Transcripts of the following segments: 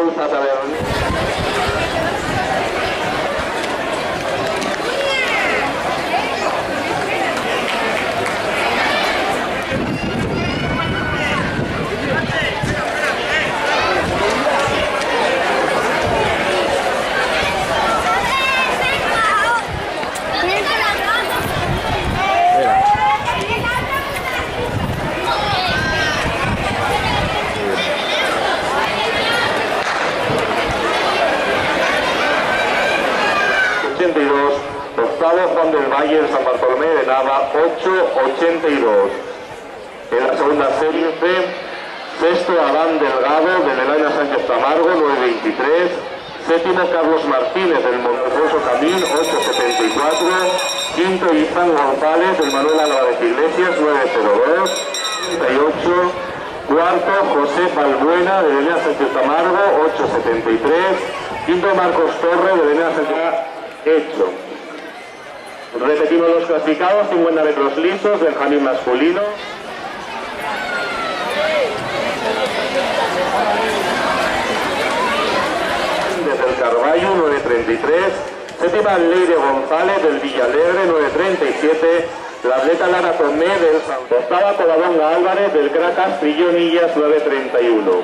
bolsa tabernícola. Octavo, Juan del Valle de San Bartolomé de Nava, 8.82. En la segunda serie C, sexto, Adán Delgado de Elena Sánchez Tamargo, 9.23. Séptimo, Carlos Martínez del Montefoso Camín, 8.74. Quinto, Izan González del Manuel Álvarez Iglesias, 9.02. 38. Cuarto, José Balbuena de Elena Sánchez Tamargo, 8.73. Quinto, Marcos Torre de Elena Sánchez Hecho. Repetimos los clasificados: 50 metros lisos, Benjamín masculino. Desde el Carballo, 9.33. Séptima, Leire González del Villalegre, 9.37. La atleta Lara Tomé del San. Octava, Covadonga Álvarez del Cracas Trillonillas, 9.31.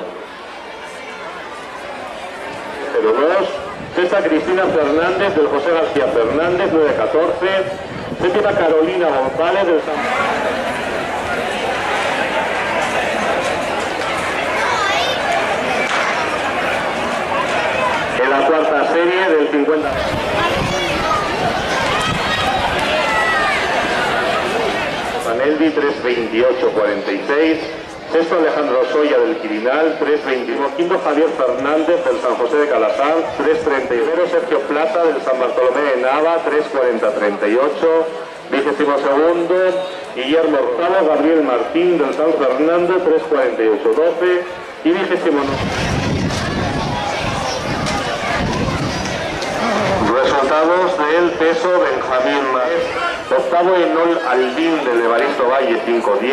02. Sexta, Cristina Fernández del José García Fernández, 9.14. Séptima, Carolina González del San. En la cuarta serie del 50. Paneldi, 3.28.46. Sexto, Alejandro Soya del Quirinal, 3.21. Quinto, Javier Fernández del San José de Calasar, 3.31. Sergio Plata del San Bartolomé de Nava, 3.40.38. 22º, Guillermo Rosado, Gabriel Martín del San Fernando, 3.48.12. Y 29. Resultados del peso: Benjamín Maestro. Octavo, Enol Aldín del Evaristo Valle, 5.10.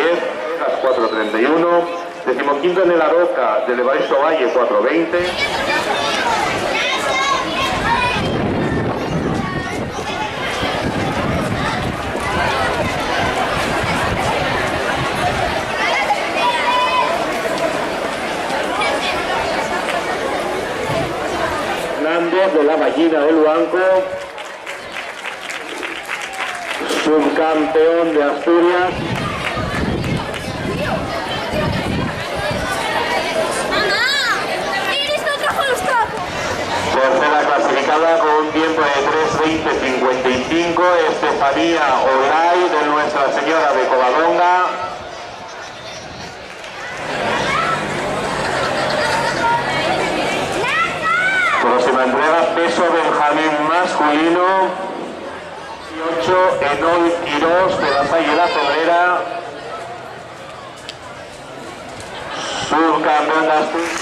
4.31. Decimoquinto, en el Aroca del Evaristo Valle, 4.20. Hernández de la Ballina del Luanco, subcampeón de Asturias. Tercera clasificada con un tiempo de 3.20.55, Estefanía Olay de Nuestra Señora de Covadonga. Próxima entrega, peso Benjamín masculino. 18, Enol Quirós de la Salle La Sobrera, subcampeón de Asturias.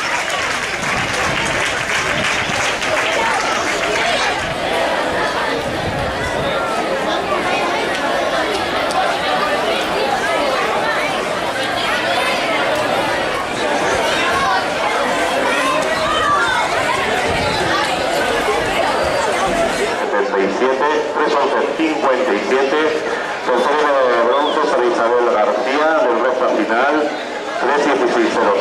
Tercero de bronce, Sara Isabel García del recta final, 3.16.00.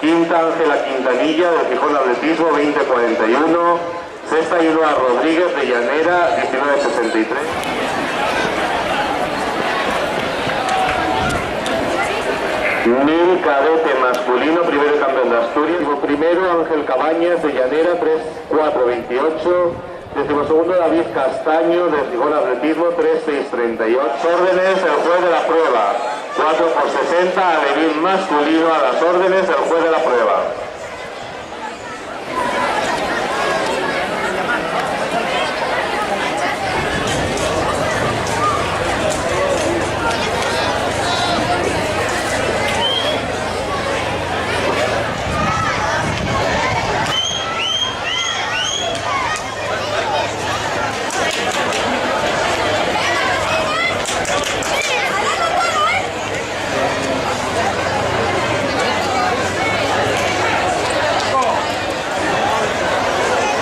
Quinta, Ángela Quintanilla del Gijón Atletismo, 20.41. Sexta, Inoa Rodríguez de Llanera, 19.63. Mil cadete masculino, primero campeón de Asturias. Primero, Ángel Cabañas de Llanera, 3.4.28. Decimosegundo, David Castaño de Gijón Atletismo, 3.6.38. Órdenes, el juez de la prueba. 4 por 60, alevín masculino a las órdenes, el juez de la prueba.